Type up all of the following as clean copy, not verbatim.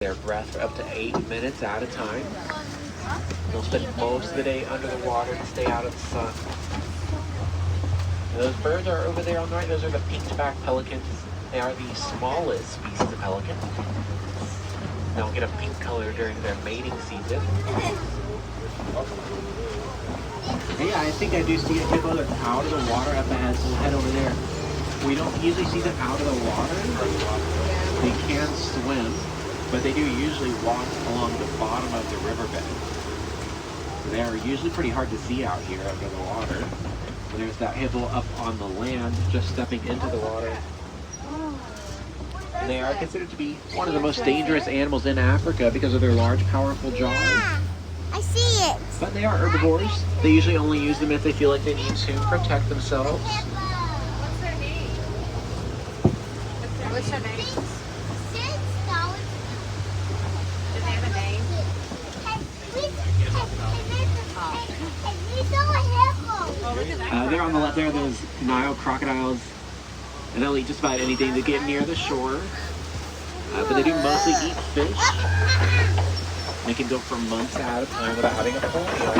their breath for up to 8 minutes at a time. They'll spend most of the day under the water to stay out of the sun. And those birds are over there on the right. Those are the pink-backed pelicans. They are the smallest species of pelican. They'll get a pink color during their mating season. Yeah, I think I do see a hippo that's out of the water up ahead, so we'll head over there. We don't usually see them out of the water. They can swim, but they do usually walk along the bottom of the riverbed. So they are usually pretty hard to see out here under the water. And there's that hippo up on the land, just stepping into the water. And they are considered to be one of the most dangerous animals in Africa because of their large, powerful jaws. Yeah, I see it. But they are herbivores. They usually only use them if they feel like they need to protect themselves. What's their name? What's their name? Do they have a name? Oh, look at that. There on the left there, there's Nile crocodiles. And they'll eat just about anything to get near the shore. But they do mostly eat fish. They can go for months at a time without having a full meal.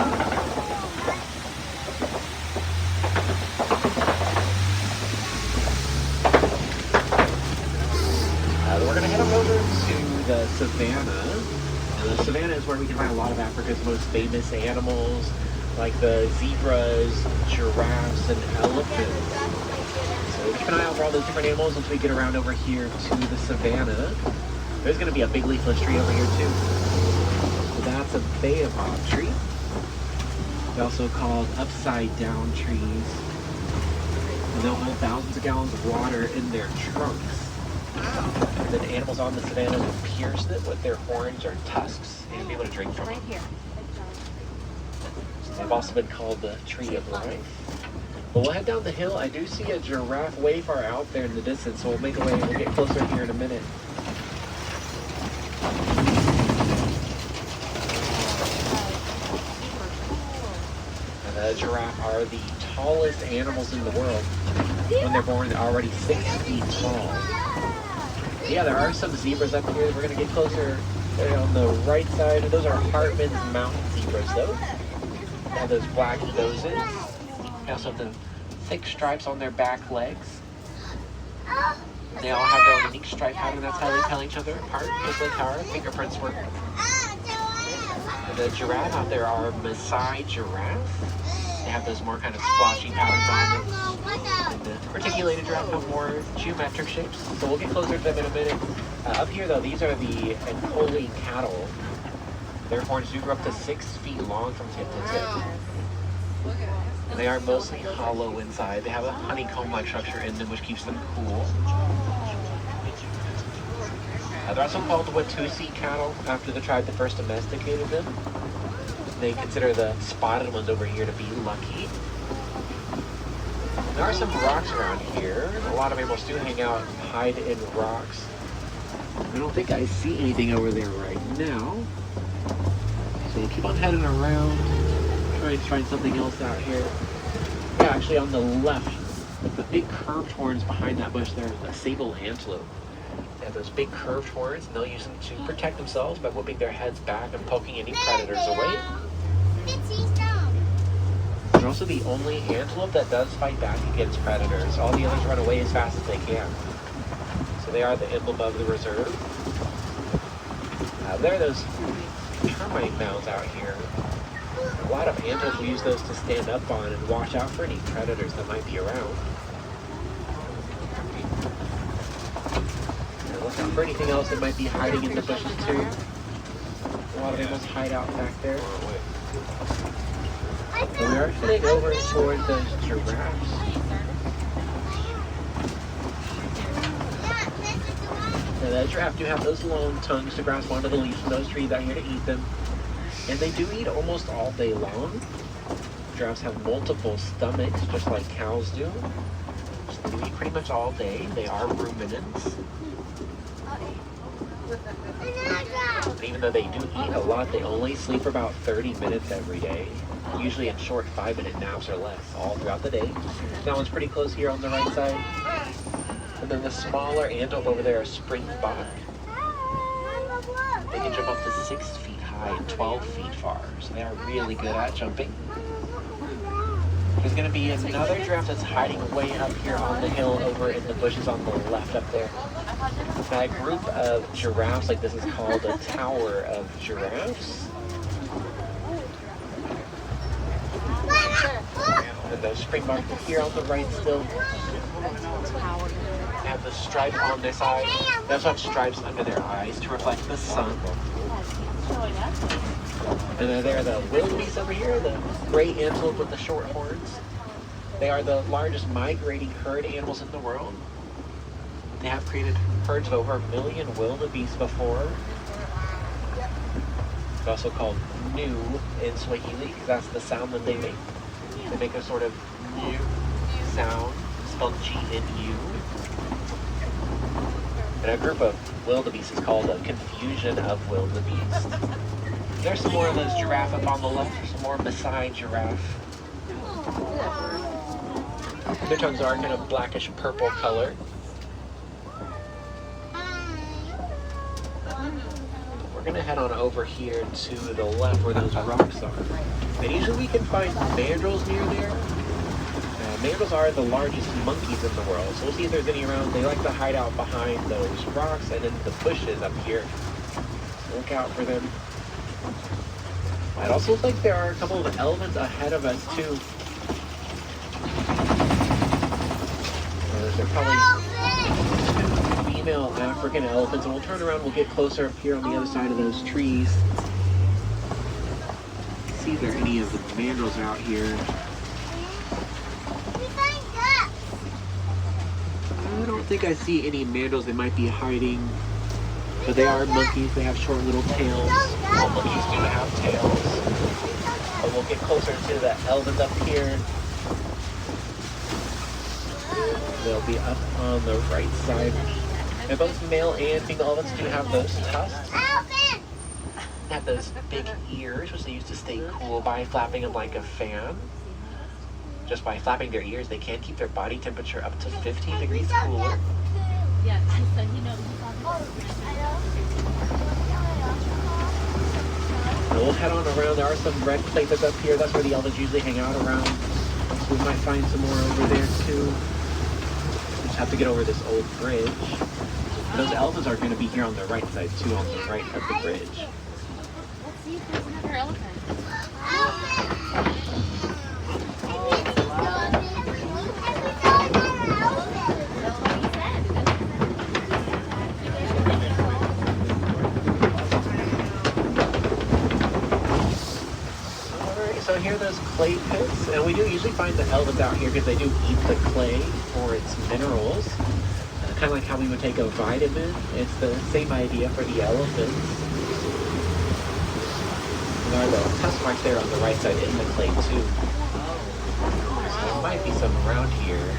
We're going to head on over to the savannah. And the savannah is where we can find a lot of Africa's most famous animals, like the zebras, giraffes, and elephants. So keep an eye out for all those different animals once we get around over here to the savannah. There's going to be a big leafless tree over here too. So that's a baobab tree. They're also called upside down trees. And they'll hold thousands of gallons of water in their trunks. And then animals on the savannah will pierce it with their horns or tusks and be able to drink from it. Right here. They've also been called the tree of life. But we'll head down the hill. I do see a giraffe way far out there in the distance, so we'll make our way and we'll get closer here in a minute. And the giraffe are the tallest animals in the world. When they're born, they're already 6 feet tall. Yeah, there are some zebras up here. We're going to get closer. They're on the right side. Those are Hartman's mountain zebras, though. They have those black noses. They also have the thick stripes on their back legs. They all have their own unique stripe pattern. That's how they tell each other apart, just like how our fingerprints work. The giraffe out there are Maasai giraffes. They have those more kind of splotchy patterns on them. And the reticulated giraffe have more geometric shapes. So we'll get closer to them in a minute. Up here, though, these are the Ankole cattle. Their horns do grow up to 6 feet long from tip to tip. And they are mostly hollow inside. They have a honeycomb-like structure in them, which keeps them cool. They're also called the Watusi cattle after the tribe that first domesticated them. They consider the spotted ones over here to be lucky. There are some rocks around here. A lot of animals do hang out and hide in rocks. I don't think I see anything over there right now. So we'll keep on heading around, trying to find something else out here. Yeah, actually on the left, the big curved horns behind that bush there, a sable antelope. They have those big curved horns, and they'll use them to protect themselves by whipping their heads back and poking any predators away. They're also the only antelope that does fight back against predators. All the others run away as fast as they can. So they are the emblem of the reserve. There are those termite mounds out here. A lot of antelopes will use those to stand up on and watch out for any predators that might be around. And look out for anything else that might be hiding in the bushes too. A lot of animals hide out back there. So we are heading over toward those giraffes. Now the giraffe do have those long tongues to grasp onto the leaves from those trees out here to eat them. And they do eat almost all day long. Giraffes have multiple stomachs, just like cows do. So they do eat pretty much all day. They are ruminants. And even though they do eat a lot, they only sleep for about 30 minutes every day. Usually in short 5-minute naps or less, all throughout the day. That one's pretty close here on the right side. And then the smaller antelope over there are springbok. 6 feet high and 12 feet far. So they are really good at jumping. There's going to be another giraffe that's hiding way up here on the hill over in the bushes on the left up there. That group of giraffes, like this is called a tower of giraffes. And the springbok here on the right still. They have the stripe on their side. They also have stripes under their eyes to reflect the sun. And then there are the wildebeest over here, the gray antelope with the short horns. They are the largest migrating herd animals in the world. They have created herds of over 1 million wildebeest before. It's also called new in Swahili because that's the sound that they make. They make a sort of new sound, spelled G-N-U. And a group of wildebeest is called a confusion of wildebeest. There's some more of those giraffe up on the left. There's some more beside giraffe. Their tongues are kind of blackish purple color. We're gonna head on over here to the left where those rocks are. And usually we can find mandrills near there. Mandrills are the largest monkeys in the world, so we'll see if there's any around. They like to hide out behind those rocks and in the bushes up here. Look out for them. It also looks like there are a couple of elephants ahead of us too. They're probably female African elephants, and we'll turn around, we'll get closer up here on the other side of those trees. See if there are any of the mandrills out here. I don't think I see any mandrills. They might be hiding, but they are monkeys. They have short little tails. All monkeys do have tails. But we'll get closer to the elephants up here. They'll be up on the right side. And both male and female elephants do have those tusks. They have those big ears, which they use to stay cool by flapping them like a fan. Just by flapping their ears, they can keep their body temperature up to 15 degrees cooler. Yeah, so he knows. And we'll head on around. There are some red clay pits up here. That's where the elephants usually hang out around. So we might find some more over there too. We just have to get over this old bridge. Those elephants are going to be here on the right side too, on the right of the bridge. Let's see if there's another elephant. So here are those clay pits, and we do usually find the elephants out here because they do eat the clay for its minerals. Kind of like how we would take a vitamin. It's the same idea for the elephants. And there are the tusk marks there on the right side in the clay too. So there might be some around here.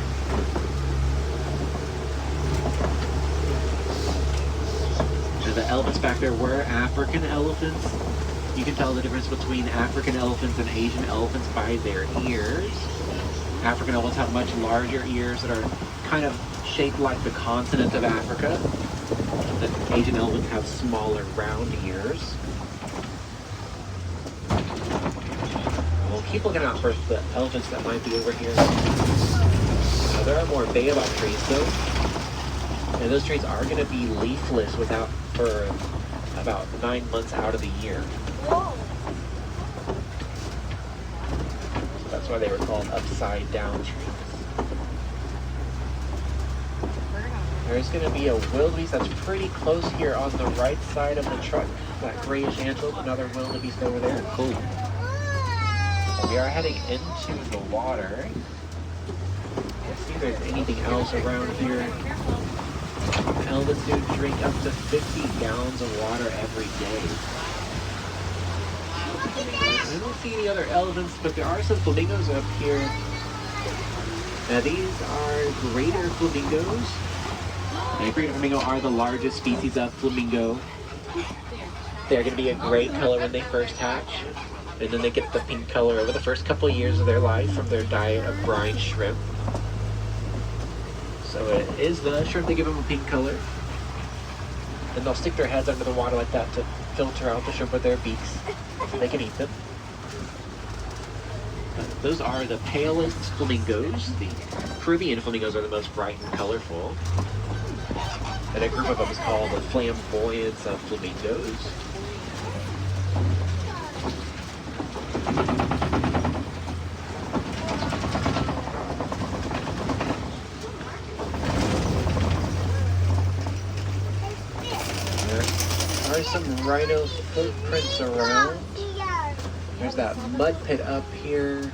So the elephants back there were African elephants. You can tell the difference between African elephants and Asian elephants by their ears. African elephants have much larger ears that are kind of shaped like the continent of Africa. The Asian elephants have smaller, round ears. We'll keep looking out for the elephants that might be over here. There are more baobab trees though. And those trees are going to be leafless for about 9 months out of the year. So that's why they were called upside down trees. There's going to be a wildebeest that's pretty close here on the right side of the truck. That grayish antelope, another wildebeest over there. Cool. We are heading into the water. Let's see if there's anything else around here. Elephants do drink up to 50 gallons of water every day. I don't see any other elephants, but there are some flamingos up here. Now these are greater flamingos. And greater flamingo are the largest species of flamingo. They're going to be a gray color when they first hatch, and then they get the pink color over the first couple of years of their life from their diet of brine shrimp. So it is the shrimp that give them a pink color. And they'll stick their heads under the water like that to filter out the shrimp with their beaks so they can eat them. Those are the palest flamingos. The Caribbean flamingos are the most bright and colorful. And a group of them is called the flamboyance of flamingos. There are some rhino footprints around. There's that mud pit up here.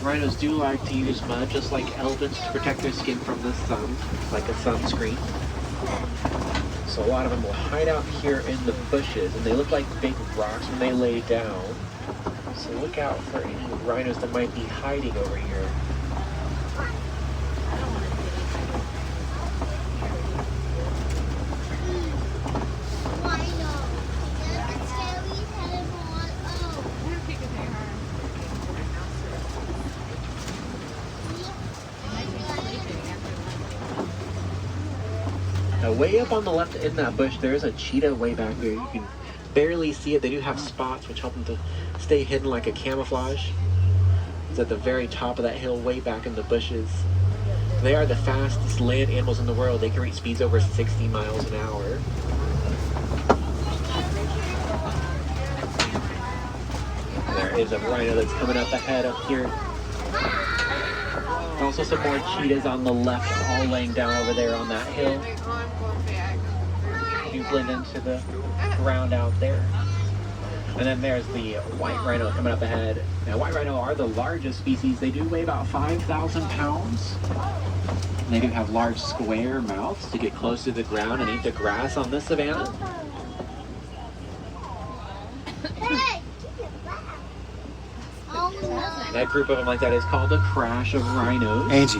Rhinos do like to use mud, just like elephants, to protect their skin from the sun, like a sunscreen. So a lot of them will hide out here in the bushes, and they look like big rocks when they lay down. So look out for any rhinos that might be hiding over here. Way up on the left in that bush, there is a cheetah way back there. You can barely see it. They do have spots which help them to stay hidden like a camouflage. It's at the very top of that hill way back in the bushes. They are the fastest land animals in the world. They can reach speeds over 60 miles an hour. There is a rhino that's coming up ahead up here. Also some more cheetahs on the left, all laying down over there on that hill. You blend into the ground out there. And then there's the white rhino coming up ahead. Now, white rhino are the largest species. They do weigh about 5,000 pounds. And they do have large square mouths to get close to the ground and eat the grass on the savanna. That group of them like that is called a crash of rhinos. Angie.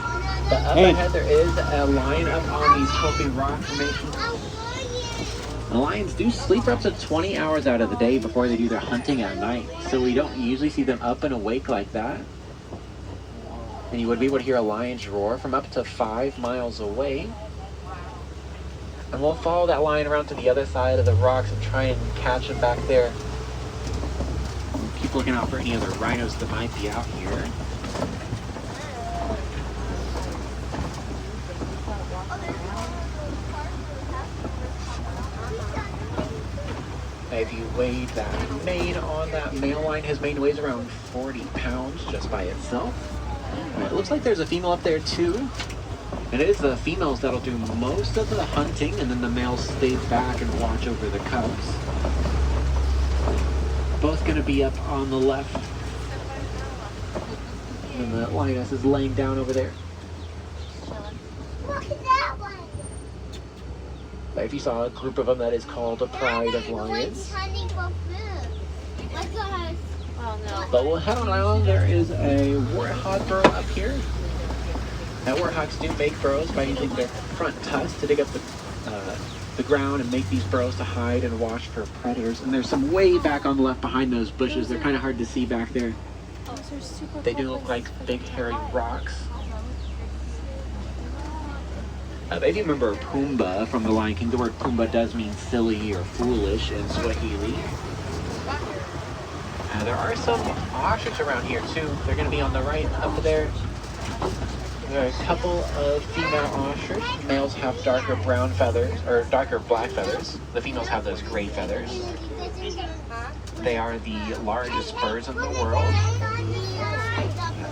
But up ahead there is a lion up on these Hopi rock formations. The lions do sleep for up to 20 hours out of the day before they do their hunting at night. So we don't usually see them up and awake like that. And you would be able to hear a lion's roar from up to 5 miles away. And we'll follow that lion around to the other side of the rocks and try and catch him back there. Keep looking out for any other rhinos that might be out here. If you weighed that mane on that male lion, his mane weighs around 40 pounds just by itself. And it looks like there's a female up there too. And it is the females that'll do most of the hunting, and then the males stay back and watch over the cubs. Both going to be up on the left. And the lioness is laying down over there. Look at that one. If you saw a group of them, that is called a pride of One's lions. hunting for food. Like us. Oh no. But we'll head on around. There is a warthog burrow up here. Now, warthogs do make burrows by using their front tusks to dig up the ground and make these burrows to hide and watch for predators. And there's some way back on the left behind those bushes. They're kind of hard to see back there. They do look like big hairy rocks. If you remember Pumbaa from The Lion King, the word Pumbaa does mean silly or foolish in Swahili. There are some ostrich around here too. They're going to be on the right up there. There are a couple of female ostrich. Males have darker brown feathers, or darker black feathers. The females have those gray feathers. They are the largest birds in the world.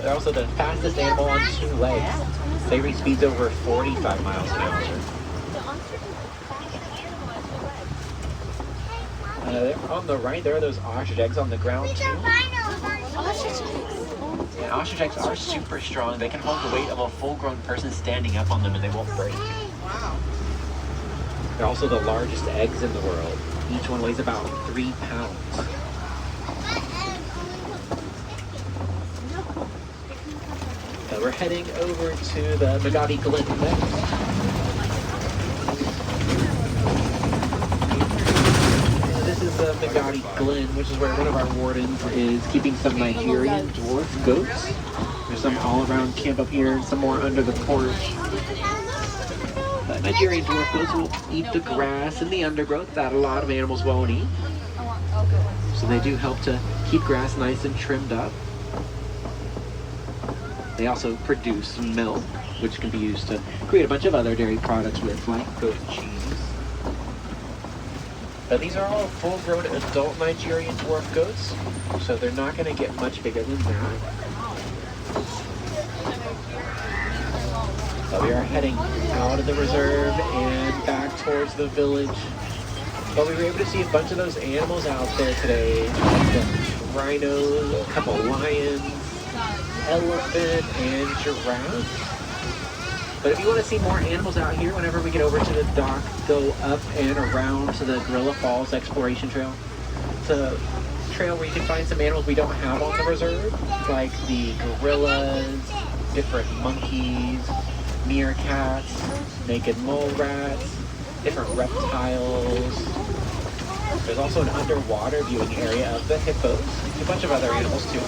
They're also the fastest animal on 2 legs. They reach speeds over 45 miles an hour. On the right, there are those ostrich eggs on the ground too. And ostrich eggs are super strong. They can hold the weight of a full-grown person standing up on them and they won't break. Wow. They're also the largest eggs in the world. Each one weighs about 3 pounds. We're heading over to the Vacay Glen next. This is the Vacay Glen, which is where one of our wardens is keeping some Nigerian dwarf goats. There's some all around camp up here, some more under the porch. Nigerian dwarf goats will eat the grass and the undergrowth that a lot of animals won't eat. So they do help to keep grass nice and trimmed up. They also produce milk, which can be used to create a bunch of other dairy products with, like goat cheese. But these are all full-grown adult Nigerian dwarf goats, so they're not going to get much bigger than that. So we are heading out of the reserve and back towards the village. But we were able to see a bunch of those animals out there today. The rhinos, a couple lions, elephant, and giraffe. But if you want to see more animals out here, whenever we get over to the dock, go up and around to the Gorilla Falls Exploration Trail. It's a trail where you can find some animals we don't have on the reserve, like the gorillas, different monkeys, meerkats, naked mole rats, different reptiles. There's also an underwater viewing area of the hippos, a bunch of other animals too.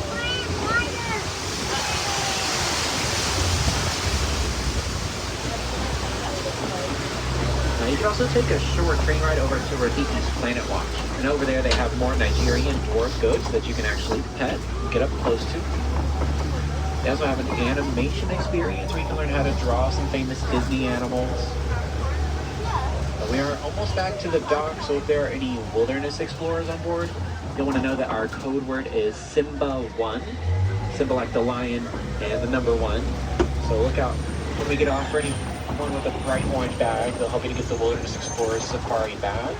Now you can also take a short train ride over to Rafiki's Planet Watch. And over there they have more Nigerian dwarf goats that you can actually pet and get up close to. They also have an animation experience where you can learn how to draw some famous Disney animals. We are almost back to the dock, so if there are any wilderness explorers on board, you'll want to know that our code word is Simba1. Simba like the lion and the number 1. So look out when we get off for anyone with a bright orange badge. They'll help you to get the Wilderness Explorers Safari badge.